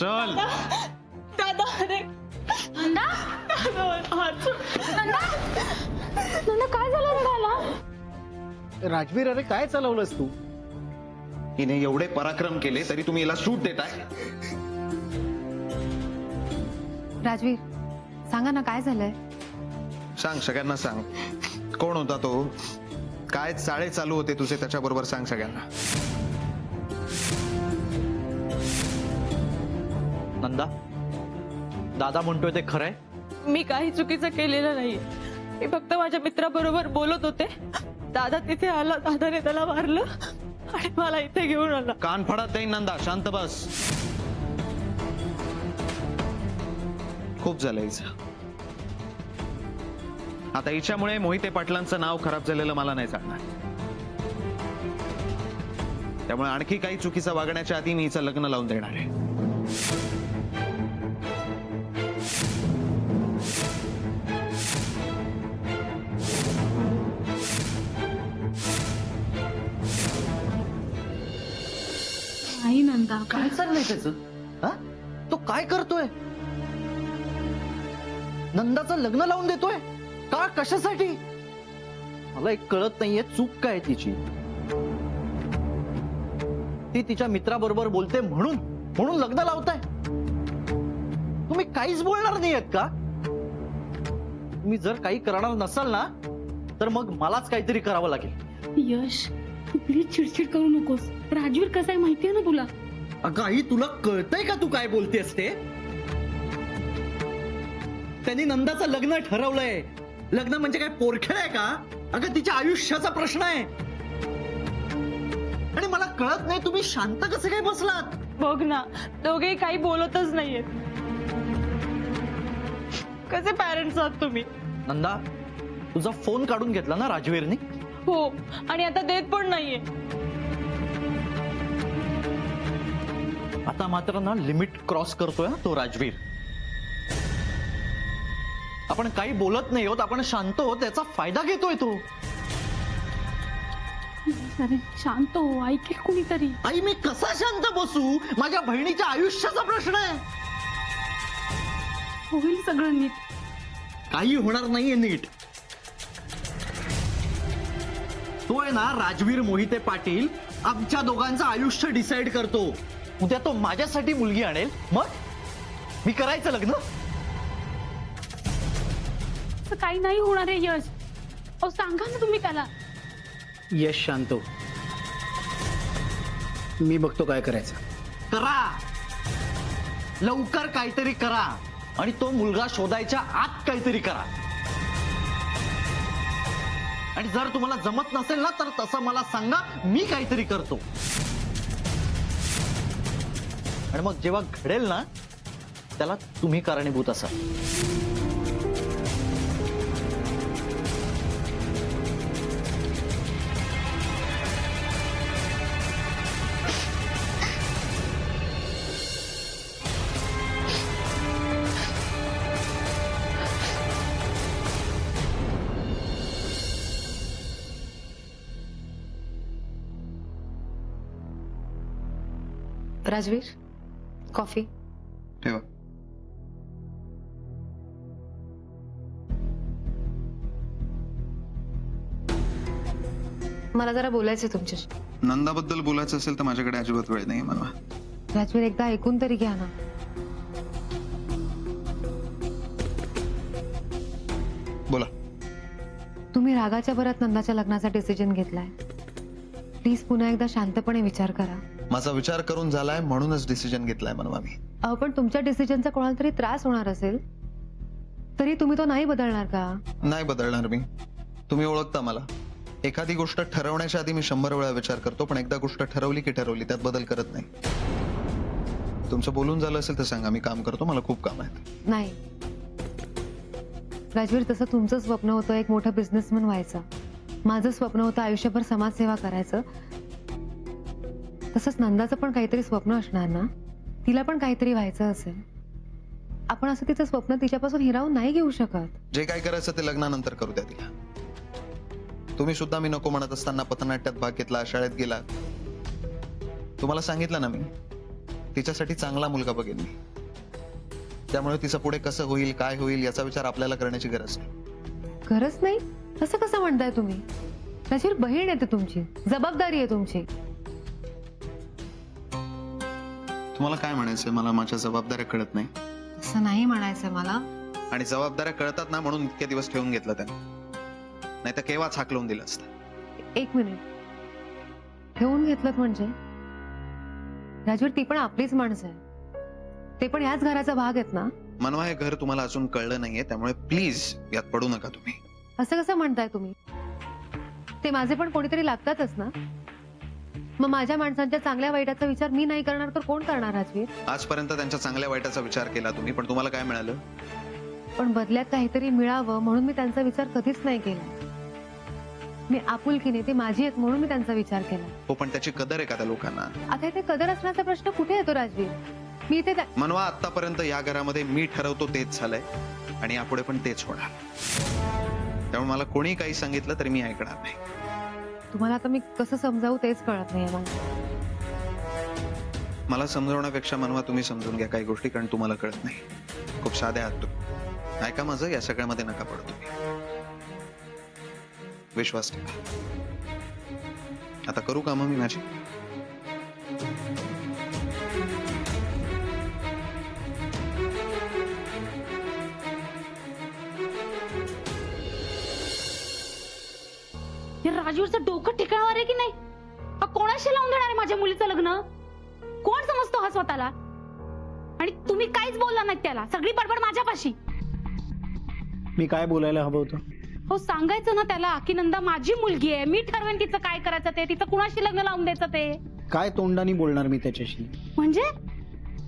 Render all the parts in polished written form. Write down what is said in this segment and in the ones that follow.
चल. दादा अरे नंदा नंदा नंदा काय झालं रडायला? राजवीर, अरे काय चालवलंस तू? हिने एवढे पराक्रम केले तरी तुम्ही हिला सूट देताय. राजवीर सांगा ना काय झालंय? सांग, सगळ्यांना सांग. कोण होता तो? काय चाळे चालू होते तुझे त्याच्याबरोबर सांग सगळ्यांना. नंदा, दादा म्हणतोय ते खरंय? मी काही चुकीचं केलेलं नाही. मी फक्त माझ्या मित्राबरोबर बोलत होते. दादा तिथे आला, दादाने त्याला मारलं आणि मला इथे घेऊन आला. कान फडत देईन नंदा, शांत बस. खूप झालं हिचं. आता हिच्यामुळे मोहिते पाटलांचं नाव खराब झालेलं मला नाही चालणार. त्यामुळे आणखी काही चुकीचं वागण्याच्या आधी मी हिचं लग्न लावून देणार आहे. नाही नंदा काय चाललंय त्याचं? हा? तो काय करतोय? नंदाचं लग्न लावून देतोय का? कशासाठी? मला एक कळत नाहीये चूक काय तिची. ती तिच्या मित्राबरोबर बोलते म्हणून म्हणून लग्न लावताय? तुम्ही काहीच बोलणार नाहीयेत का? तुम्ही जर काही करणार नसाल ना तर मग मलाच काहीतरी करावं लागेल. यश तू प्लीज चिडचिड करू नकोस. राजवीर कसा आहे माहितीये ना तुला? अगं आई, तुला कळतंय का तू काय बोलतेस ते? त्यांनी नंदाचं लग्न ठरवलंय. लग्न म्हणजे काय पोरखेळ आहे का? अगं तिच्या आयुष्याचा प्रश्न आहे. आणि मला कळत नाही तुम्ही शांत कसे काय बसलात? बघ ना, दोघेही काही बोलतच नाहीयेत. कसे पॅरेंट्स आहात तुम्ही? नंदा, तुझा फोन काढून घेतला ना राजवीरनी? हो, आणि आता देत पण नाहीये. आता मात्र ना लिमिट क्रॉस करतोय हा तो राजवीर. आपण काही बोलत नाही होत, आपण शांत होत, त्याचा फायदा घेतोय तो. अरे शांत हो, ऐकेल कुणीतरी. आई, मी कसा शांत बसू? माझ्या बहिणीच्या आयुष्याचा प्रश्न आहे. होईल सगळं नीट. काही होणार नाहीये नीट. तो आहे ना राजवीर मोहिते पाटील, आमच्या दोघांचं आयुष्य डिसाइड करतो. उद्या तो माझ्यासाठी मुलगी आणेल, मग मी करायचं लग्न? असं काही नाही होणार आहे यश. अहो सांगा ना तुम्ही त्याला. यश शांत हो. मी बघतो काय करायचं. करा, लवकर काहीतरी करा आणि तो मुलगा शोधायच्या आत काहीतरी करा. आणि जर तुम्हाला जमत नसेल ना तर तसं मला सांगा, मी काहीतरी करतो. आणि मग जेव्हा घडेल ना त्याला तुम्ही कारणीभूत असाल. राजवीर कॉफी. ठेवा. मला जरा बोलायचं तुमच्याशी. नंदाबद्दल बोलायचं असेल तर माझ्याकडे अजिबात वेळ नाही मला. राजवीर एकदा ऐकून तरी घ्या ना. बोला. तुम्ही रागाच्या भरात नंदाच्या लग्नाचा डिसिजन घेतलाय. प्लीज पुन्हा एकदा शांतपणे विचार करा. माझा विचार करून झालाय म्हणूनच डिसिजन घेतलाय म्हणून आम्ही. अहो पण तुमच्या डिसिजनचा कोणाला तरी त्रास होणार असेल तरी तुम्ही तो नाही बदलणार का? नाही बदलणार मी. तुम्ही ओळखता मला. एखादी गोष्ट ठरवण्याच्या आधी मी 100 वेळा विचार करतो, पण एकदा गोष्ट ठरवली की ठरवली, त्यात बदल करत नाही. तुमचं बोलून झालं असेल तर सांगा, मी काम करतो, मला खूप काम आहेत. नाही राजवीर, तसं तुमचं स्वप्न होतं एक मोठं बिझनेसमन व्हायचं. माझं स्वप्न होतं आयुष्यभर समाजसेवा करायचं. तसंच नंदाचं पण काहीतरी स्वप्न असणार ना. तिला पण काहीतरी व्हायचं असेल. आपण असं तिचं स्वप्न तिच्यापासून हिरावून नाही घेऊ शकत. जे काय करायचं ते लग्नानंतर करू द्या तिला. तुम्ही सुद्धा मी नको म्हणत असताना पथनाट्यात भाग घेतला, शाळेत गेला. तुम्हाला सांगितलं ना मी, तिच्यासाठी चांगला मुलगा बघेन मी. त्यामुळे तिचं पुढे कसं होईल काय होईल याचा विचार आपल्याला करण्याची गरज नाही. गरज नाही असं कसं म्हणताय तुम्ही? राजवीर, बहीण येते तुमची, जबाबदारी आहे तुमची. तुम्हाला काय म्हणायचंय? मला माझ्या जबाबदाऱ्या कळत नाही असं नाही म्हणायचंय मला. आणि जबाबदाऱ्या कळतात ना म्हणून इतके दिवस ठेवून घेतलं त्याने, नाही तर केव्हाच हाकलवून दिलं असतं. एक मिनिट, ठेवून घेतलं म्हणजे? राजवीर, ती पण आपलीच माणसं आहे, ते पण याच घराचा भाग आहेत ना. मनवा, हे घर तुम्हाला अजून कळलं नाहीये, त्यामुळे प्लीज यात पडू नका तुम्ही. असं कसं म्हणताय तुम्ही? ते माझे पण कोणीतरी लागतातच ना. मग माझ्या माणसांच्या चांगल्या वाईटाचा विचार मी नाही करणार तर कोण करणार राजवीर? आजपर्यंत त्यांच्या चांगल्या वाईटाचा विचार केला तुम्ही, पण तुम्हाला काय मिळालं? पण बदल्यात काहीतरी मिळावं म्हणून मी त्यांचा विचार कधीच नाही केला. मी आपुलकीने, ते माझी आहेत म्हणून मी त्यांचा विचार केला. हो, पण त्याची कदर आहे का त्या लोकांना? आता इथे कदर असण्याचा प्रश्न कुठे येतो राजवीर? मी इथे मनवा, आतापर्यंत या घरामध्ये मी ठरवतो तेच झालंय आणि यापुढे पण तेच होणार. त्यामुळे मला कोणी काही सांगितलं तरी मी ऐकणार नाही. तुम्हाला आता मी कसं समजावू तेच कळत नाही मला. मला समजवण्यापेक्षा मनवा तुम्ही समजून घ्या काही गोष्टी, कारण तुम्हाला कळत नाही. खूप साधे आहात तुम्ही. ऐका माझं, या सगळ्यामध्ये नका पडू तुम्ही. विश्वास ठेवा. आता करू का मग मी माझी? हे राजवीरचं डोकं ठिकाणावर आहे की नाही? हा कोणाशी लावून देणार आहे माझ्या मुलीचं लग्न? कोण समजतो हा स्वतःला? आणि तुम्ही काहीच बोलला नाहीत त्याला, सगळी बडबड माझ्यापाशी. मी काय बोलायला हवं होतं? हो, सांगायचं ना त्याला की नंदा माझी मुलगी आहे, मी ठरवेन तिचं काय करायचं ते, तिचं कुणाशी लग्न लावून द्यायचं ते. काय तोंडाने बोलणार मी त्याच्याशी? म्हणजे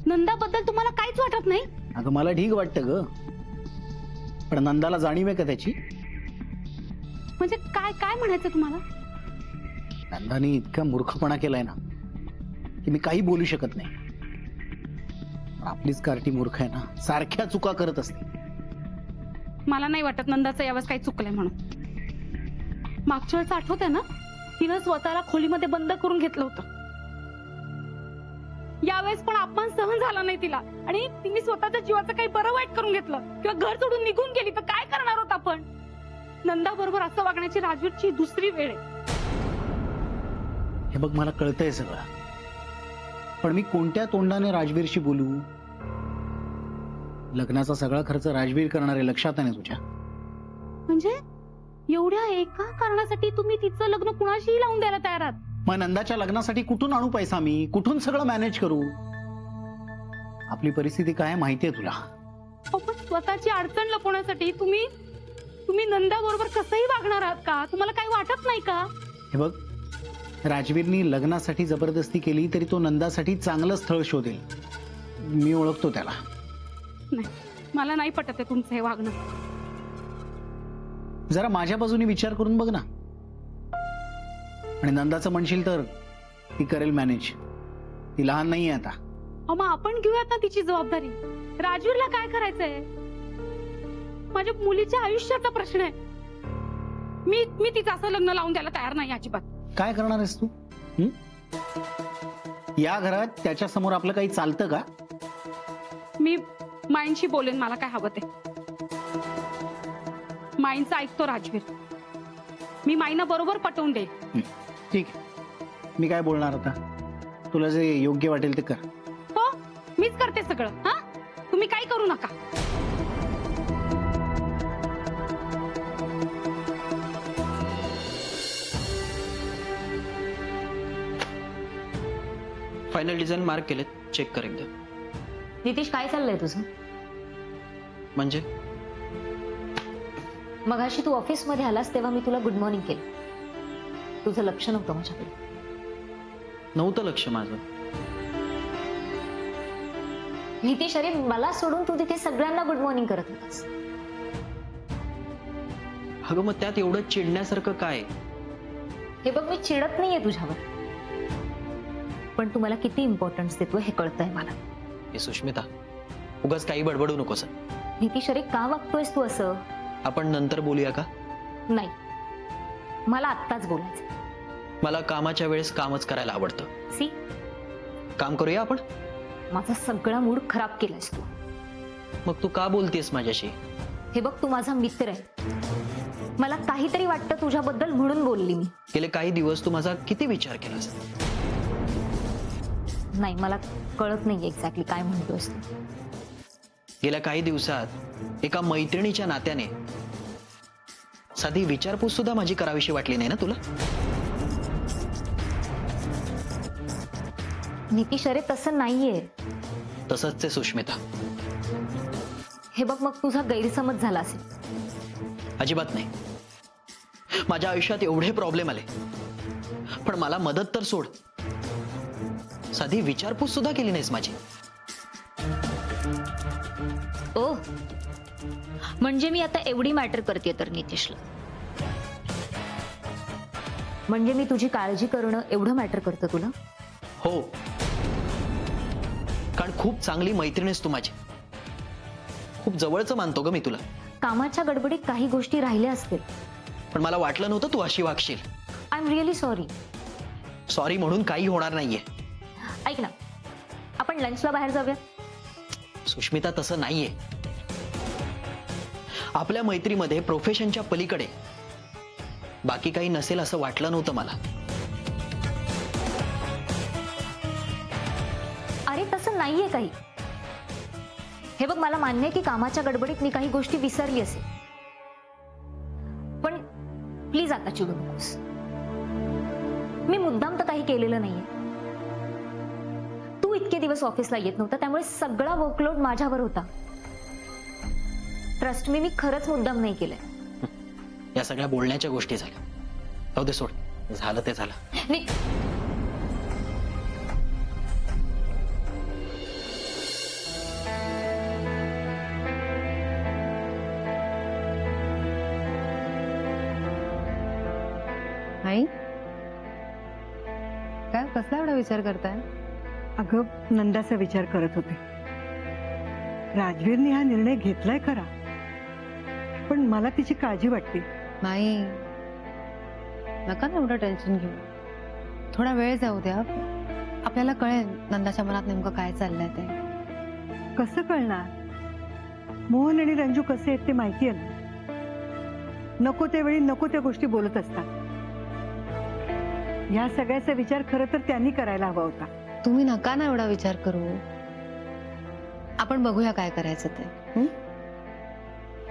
नंदाबद्दल तुम्हाला काहीच वाटत नाही? अगं मला ठीक वाटतं ग, पण नंदाला जाणीव आहे का त्याची? म्हणजे काय काय म्हणायचं तुम्हाला? नंदाने इतका मूर्खपणा केलाय ना की मी काही बोलू शकत नाही. आपलीच कार्टी मूर्ख आहे ना, सारख्या चुका करत असते. मला नाही वाटत नंदाचं यावेळेस काही चुकलंय म्हणून. मागच्या वेळेस आठवतंय ना, तिनं स्वतःला खोलीमध्ये बंद करून घेतलं होतं. यावेळेस पण अपमान सहन झाला नाही तिला, आणि तिने स्वतःच्या जीवाचं काही बरं वाईट करून घेतलं किंवा घर सोडून निघून गेली तर काय करणार होत आपण? नंदा बरोबर असं वागण्याची राजवीरची दुसरी वेळ आहे. हे बघ, मला कळतंय सगळं, पण मी कोणत्या तोंडाने राजवीरशी बोलू? लग्नाचा सगळा खर्च राजवीर करणार आहे, लक्षात आहे ना तुझ्या? म्हणजे एवढ्या एका कारणासाठी तुम्ही तिचं लग्न कुणाशीही लावून द्यायला तयार आहात? मग नंदाच्या लग्नासाठी कुठून आणू पैसा मी? कुठून सगळं मॅनेज करू? आपली परिस्थिती काय माहितीये तुला. पण स्वतःची अडचण लपवण्यासाठी तुम्ही नंदा बरोबर कसंही वागणार आहात का? तुम्हाला काही वाटत नाही का? हे बघ, राजवीरनी लग्नासाठी जबरदस्ती केली तरी तो नंदासाठी चांगलं स्थळ शोधेल. मी ओळखतो त्याला. नाही, मला नाही पटत आहे तुमचं हे वागणं. जरा माझ्या बाजूने विचार करून बघ ना. आणि नंदाचं म्हणशील तर ती करेल मॅनेज. ती लहान नाहीये आता. मग आपण घेऊयात ना तिची जबाबदारी. राजवीरला काय करायचंय? माझ्या मुलीच्या आयुष्याचा प्रश्न आहे. मी तिचं असं लग्न लावून द्यायला तयार नाही अजिबात. काय करणार आहेस तू? या घरात त्याच्या समोर आपलं काही चालतं का? मी माईंशी बोलेन, मला काय हवं ते. माईंचं ऐकतो राजवीर. मी माईंना बरोबर पटवून देईल. ठीक आहे, मी काय बोलणार आता? तुला जे योग्य वाटेल ते कर. हो, मीच करते सगळं. हा, तुम्ही काही करू नका. फायनल डिझाईन मार्क केलेत, चेक कर एकदा. नितीश, काय चाललंय तुझं? म्हणजे मगाशी तू ऑफिसमध्ये आलास तेव्हा मी तुला गुड मॉर्निंग केलं. तुझं लक्ष नव्हतं माझ्याकडे. नव्हतं लक्ष माझं. नितीश, अरे मला सोडून तू तिथे सगळ्यांना गुड मॉर्निंग करत होतास. अगं, मग त्यात एवढं चिडण्यासारखं काय? हे बघ, मी चिडत नाहीये तुझ्यावर, पण तू मला किती इम्पॉर्टन्स देतो हे कळतंय मला. हे सुष्मिता, उगाच काही बडबडू नकोस. नितीश, अरे का वागतोयस तू असं? आपण नंतर बोलूया का? नाही, मला आत्ताच बोलायचं. मला कामाच्या वेळेस कामच करायला आवडतं. सी, काम करूया आपण. माझा सगळा मूड खराब केलायस तू. मग तू का बोलतेस माझ्याशी? हे बघ, तू माझा मित्र आहे. मला काहीतरी वाटतं तुझ्याबद्दल म्हणून बोलली मी. गेले काही दिवस तू माझा किती विचार केलास? नाही, मला कळत नाही एक्झॅक्टली काय म्हणतोस तू. गेल्या काही दिवसात एका मैत्रिणीच्या नात्याने साधी विचारपूस सुद्धा माझी करावीशी वाटली नाही ना तुला? नितीश, अरे तसं नाहीये. तसंच ते सुष्मिता. हे बघ, मग तुझा गैरसमज झाला असेल. अजिबात नाही. माझ्या आयुष्यात एवढे प्रॉब्लेम आले, पण मला मदत तर सोड, साधी विचारपूस सुद्धा केली नाहीस माझी. ओ, म्हणजे मी आता एवढी मॅटर करते तर नितीशला? म्हणजे मी तुझी काळजी करणं एवढं मॅटर करतं तुला? हो, कारण खूप चांगली मैत्रीण तू माझी. खूप जवळचं मानतो ग मी तुला. कामाच्या गडबडीत काही गोष्टी राहिल्या असतील. पण मला वाटलं नव्हतं तू अशी वागशील. I am really sorry. Sorry म्हणून काही होणार नाहीये. ऐक ना, आपण लंचला बाहेर जाऊया. सुष्मिता, तसं नाहीये. आपल्या मैत्रीमध्ये प्रोफेशनच्या पलीकडे बाकी काही नसेल असं वाटलं नव्हतं मला. अरे तसं नाहीये काही. हे बघ, मला मान्य आहे की कामाच्या गडबडीत मी काही गोष्टी विसरली असेल, पण प्लीज आता चिडू नकोस. मी मुद्दाम तर काही केलेलं नाहीये. तू इतके दिवस ऑफिसला येत नव्हता, त्यामुळे सगळा वर्कलोड माझ्यावर होता. ट्रस्ट मी खरंच मुद्दाम नाही केलंय. या सगळ्या बोलण्याच्या गोष्टी झाल्या. जाऊ दे, सोड. झालं ते झालं. मी आई, काय कसला एवढा विचार करताय? अगं, नंदाचा विचार करत होते. राजवीरने हा निर्णय घेतलाय खरा, पण मला तिची काळजी वाटते. नाही, नका ना एवढं टेन्शन घेऊ. थोडा वेळ जाऊ द्या, आपल्याला कळेल नंदाच्या मनात नेमकं काय चाललंय ते. कसं कळणार? मोहन आणि रंजू कसे आहेत ते माहिती आहे ना. नको त्यावेळी नको त्या गोष्टी बोलत असतात. या सगळ्याचा विचार खरं तर त्यांनी करायला हवा होता. तुम्ही नका ना एवढा विचार करू. आपण बघूया काय करायचं ते.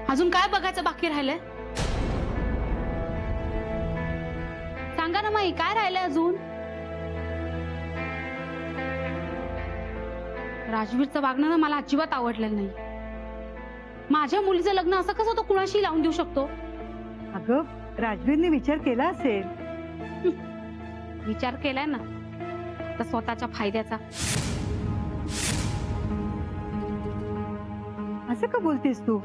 अजून काय बघायचं बाकी राहिलंय? सांगा ना माई, काय राहिलंय अजून? राजवीरचं वागणं ना मला अजिबात आवडलेलं नाही. माझ्या मुलीचं लग्न असं कसं तो कुणाशी लावून देऊ शकतो? अगं, राजवीरने विचार केला असेल. विचार केलाय ना, तर स्वतःच्या फायद्याचा. असं का बोलतेस तू?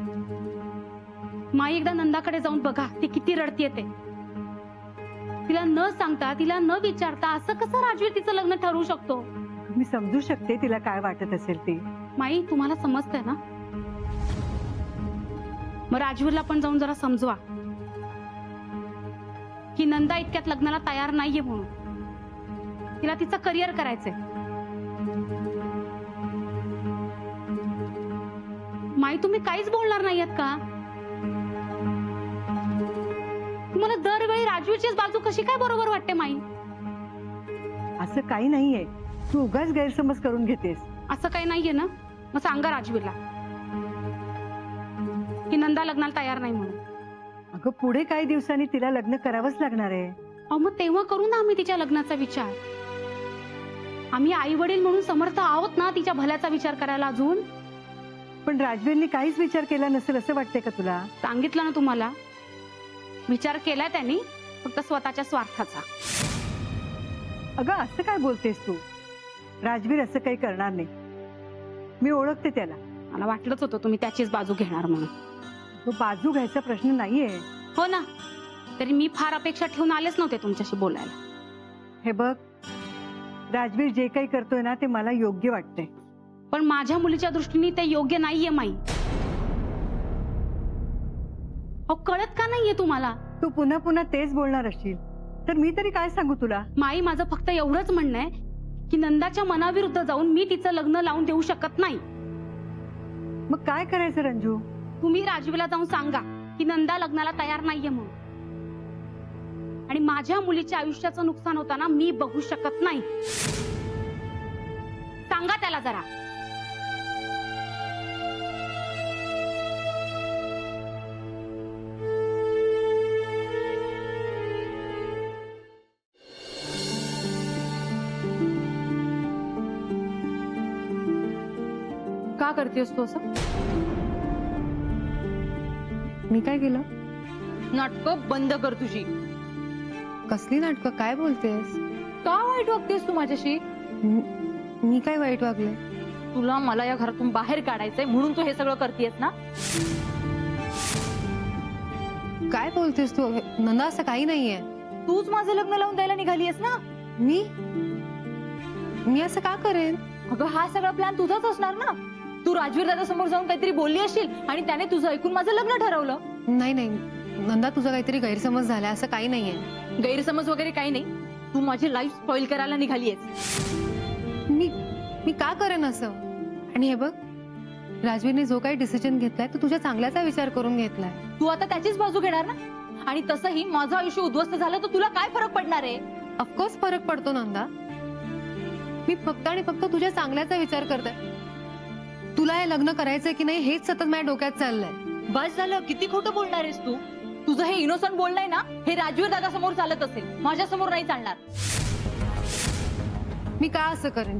माई, एकदा नंदाकडे जाऊन बघा, ती किती रडतीये ते. तिला न सांगता, तिला न विचारता असं कसं राजवीर तिचं लग्न ठरवू शकतो? मी समजू शकते तिला काय वाटत असेल ते. माई, तुम्हाला समजतंय ना? मग राजवीरला पण जाऊन जरा समजवा की नंदा इतक्यात लग्नाला तयार नाहीये म्हणून. तिला तिचं करिअर करायचंय. माई, तुम्ही काहीच बोलणार नाहीयेत का? तुम्हाला दरवेळी राजवीरचीच बाजू कशी काय बरोबर वाटते माई? असं काही नाहीये, तू उगाच गैरसमज करून घेतेस. असं काही नाहीये ना? मग सांगा राजवीरला की नंदा लग्नाला तयार नाही म्हणून. अगं, पुढे काही दिवसांनी तिला लग्न करावंच लागणार आहे. अहो, मग तेव्हा करू ना आम्ही तिच्या लग्नाचा विचार. आम्ही आई वडील म्हणून समर्थ आहोत ना तिच्या भल्याचा विचार करायला अजून. पण राजवीरने काहीच विचार केला नसेल असं वाटतंय का तुला? सांगितलं ना तुम्हाला, विचार केलाय त्यांनी, फक्त स्वतःच्या स्वार्थाचा. अगं, असं काय बोलतेस तू? राजवीर असं काही करणार नाही. मी ओळखते त्याला. मला वाटलंच होतं तुम्ही त्याचीच बाजू घेणार म्हणून. तो बाजू घ्यायचा प्रश्न नाहीये. हो ना, तरी मी फार अपेक्षा ठेवून आलेच नव्हते तुमच्याशी बोलायला. हे बघ, राजवीर जे काही करतोय ना ते मला योग्य वाटतंय. पण माझ्या मुलीच्या दृष्टीने ते योग्य नाहीये माई. अहो, कळत का नाहीये तुम्हाला? तू पुन्हा पुन्हा तेच बोलणार असशील तर मी तरी काय सांगू तुला? माई, माझं फक्त एवढंच म्हणणं आहे की नंदाच्या मनाविरुद्ध जाऊन मी तिचं लग्न लावून देऊ शकत नाही. मग काय करायचं रंजू? तुम्ही राजवीरला जाऊन सांगा की नंदा लग्नाला तयार नाहीये म्हणून. आणि माझ्या मुलीच्या आयुष्याचं नुकसान होताना मी बघू शकत नाही. सांगा त्याला जरा. का करतेस तू असं? मी काय केलं? नाटकं बंद कर तुझी. कसली नाटकं? काय बोलतेस? का वाईट वागतेस तू माझ्याशी? मी काय वाईट वागले? तुला मला या घरातून बाहेर काढायचंय म्हणून तू हे सगळं करतेस ना? काय बोलतेस तू? नंदा, असं काही नाहीये. तूच माझं लग्न लावून द्यायला निघालीयस ना? मी असं का करेन? अगं हा सगळा प्लॅन तुझाच असणार ना. तू राजवीर दादा समोर जाऊन काहीतरी बोलली असशील आणि त्याने तुझं ऐकून माझं लग्न ठरवलं. नाही नाही नंदा, तुझा काहीतरी गैरसमज झालाय. असं काही नाहीये. गैरसमज वगैरे काही नाही. तू माझी लाईफ स्पॉइल करायला निघालीयस. मी का करेन असं? आणि हे बघ, राजवीरने जो काही डिसिजन घेतलाय तो तुझ्या चांगल्याचा विचार करून घेतलाय. तू आता त्याचीच बाजू घेणार ना? आणि तसंही माझं आयुष्य उद्ध्वस्त झालं तर तुला काय फरक पडणार आहे? ऑफकोर्स फरक पडतो नंदा. मी फक्त आणि फक्त तुझ्या चांगल्याचा विचार करते. तुला हे लग्न करायचंय की नाही हेच सतत माझ्या डोक्यात चाललंय. बस झालं. किती खोटं बोलणार आहेस तू? तुझं हे इनोसंट बोलणं आहे ना, हे राजवीर दादा समोर चालत असेल, माझ्या समोर नाही चालणार. मी का असं करेन?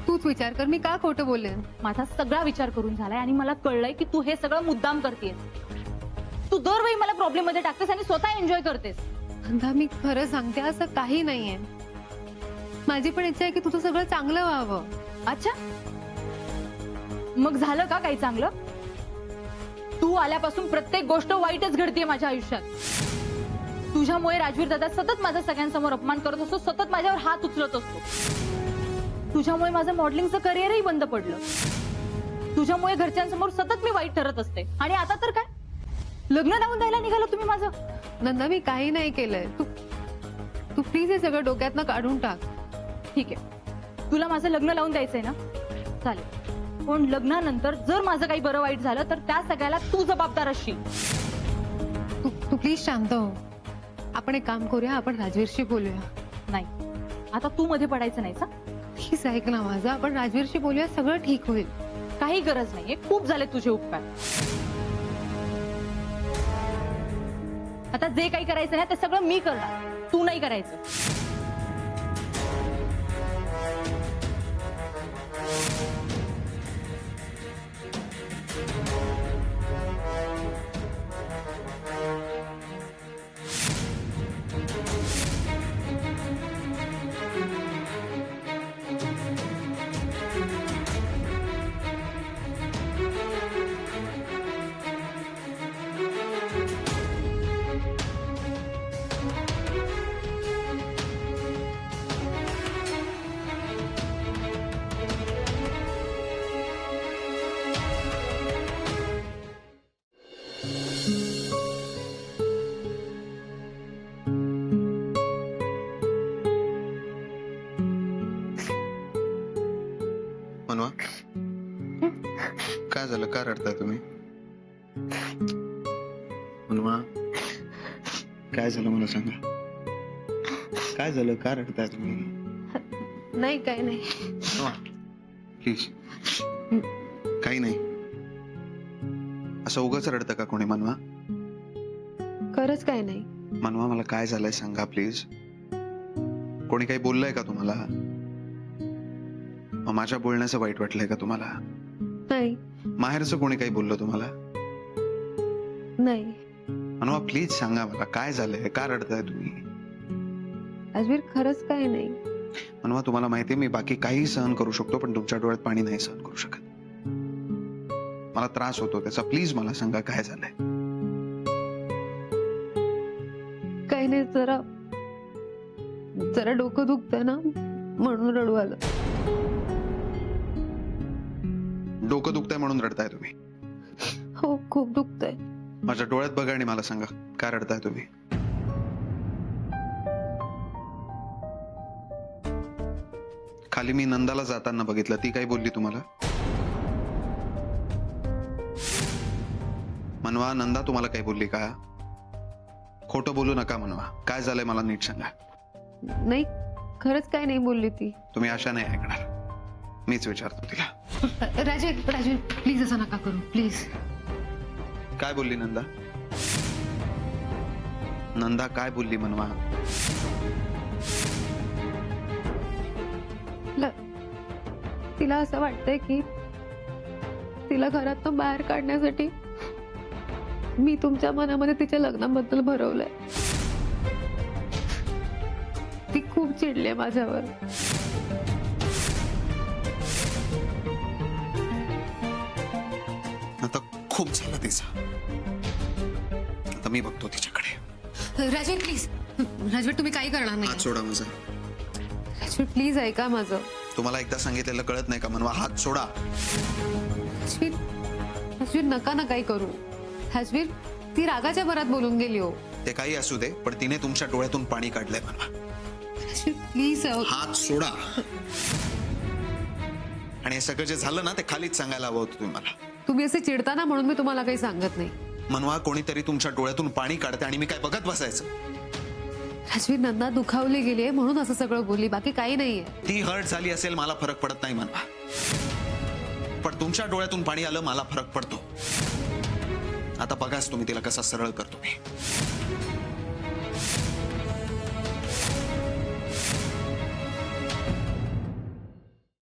तूच विचार कर, मी का खोटं बोलेन? माझा सगळा विचार करून झालाय आणि मला कळलंय की तू हे सगळं मुद्दाम करतेस. तू दरवेळी मला प्रॉब्लेम मध्ये टाकतेस आणि स्वतः एन्जॉय करतेस. नंदा, मी खरं सांगते, असं काही नाहीये. माझी पण इच्छा आहे की तुझं सगळं चांगलं व्हावं. अच्छा, मग झालं का काही चांगलं? तू आल्यापासून प्रत्येक गोष्ट वाईटच घडतेय माझ्या आयुष्यात. तुझ्यामुळे राजवीर दादा सतत माझा सगळ्यांसमोर अपमान करत असतो, सतत माझ्यावर हात उचलत असतो. तुझ्यामुळे माझं मॉडेलिंगचं करिअरही बंद पडलं. तुझ्यामुळे घरच्यांसमोर सतत मी वाईट ठरत असते. आणि आता तर काय, लग्न लावून द्यायला निघालो तुम्ही माझं. नंदा, मी काही नाही केलंय. तू प्लीज हे सगळं डोक्यातनं काढून टाक. ठीक आहे, तुला माझं लग्न लावून द्यायचंय ना? चालेल. पण लग्नानंतर जर माझं काही बरं वाईट झालं तर त्या सगळ्याला तू जबाबदार असशील. तू प्लीज शांत हो. आपण एक काम करूया, आपण राजवीरशी बोलूया. नाही, आता तू मध्ये पडायचं नाही. प्लीज ऐक ना माझं, आपण राजवीरशी बोलूया, सगळं ठीक होईल. काही गरज नाहीये, खूप झाले तुझे उपकार. आता जे काही करायचं ना ते सगळं मी करणार, तू नाही करायचं. मनवा, काय झालं? का रडताय तुम्ही? मनवा, काय झालं मला सांगा. काय झालं? का रडताय तुम्ही? नाही, काही नाही. प्लीज, काही नाही. असं उगाच रडतं का कोणी? मनवा, खरंच काही नाही. मनवा, मला काय झालंय सांगा प्लीज. कोणी काही बोललंय का तुम्हाला? माझ्या बोलण्याचं वाईट वाटलंय का तुम्हाला? नाही. माहेरचं कोणी काही बोललं तुम्हाला? नाही. मनवा, प्लीज सांगा मला काय झालंय, का रडताय तुम्ही? राजवीर, खरंच काही नाही. मनवा, तुम्हाला माहितीये मी बाकी काही सहन करू शकतो, पण तुमच्या डोळ्यात पाणी नाही सहन करू शकत. मला त्रास होतो त्याचा. प्लीज मला सांगा काय झालंय. काही नाही, जरा डोकं दुखतंय ना, म्हणून रडू आलं. डोकं दुखतंय म्हणून रडताय तुम्ही? हो, खूप दुखतंय. माझ्या डोळ्यात बघा आणि मला सांगा काय रडताय तुम्ही. खाली मी नंदाला जाताना बघितलं, ती काही बोलली तुम्हाला? मनवा, नंदा तुम्हाला काही बोलली का? खोटं बोलू नका मनवा. काय झालंय मला नीट सांगा. नाही, खरंच काय नाही बोलली ती. तुम्ही अशा नाही ऐकणार. मीच विचारतो तिला. राजवीर प्लीज असं नका करू, प्लीज. काय बोलली नंदा? नंदा काय बोलली मनवा? तिला असं वाटतंय की तिला घरातून बाहेर काढण्यासाठी मी तुमच्या मनामध्ये तिच्या लग्नाबद्दल भरवलंय. ती खूप चिडली माझ्यावर. आता खूप झालं तिचं. आता मी बघतो तिच्याकडे. राजवीर प्लीज, राजवीर तुम्ही काही करणार नाही. हात सोडा माझा. राजवीर प्लीज ऐका माझं. तुम्हाला एकदा सांगितलेलं कळत नाही का मनवा? हात सोडा. राजवीर नका ना काही करू. राजवीर ती रागाच्या भरात बोलून गेली हो. ते काही असू दे, पण तिने तुमच्या डोळ्यातून पाणी काढलंय मनवा. राजवीर प्लीज. हात सोडा. आणि हे सगळं जे झालं ना, ते खालीच सांगायला हवं होतं तुम्ही मला. तुम्ही असे चिडताना म्हणून मी तुम्हाला काही सांगत नाही. मनवा, कोणीतरी तुमच्या डोळ्यातून पाणी काढते आणि मी काय बघत बसायचं? राजवीर नंदा दुखावली गेली म्हणून असं सगळं बोलली, बाकी काही नाहीये. ती हर्ट झाली असेल, मला फरक पडत नाही मनवा. पण तुमच्या डोळ्यातून पाणी आलं, मला फरक पडतो. आता बघाच तुम्ही तिला कसा सरळ करतो मी.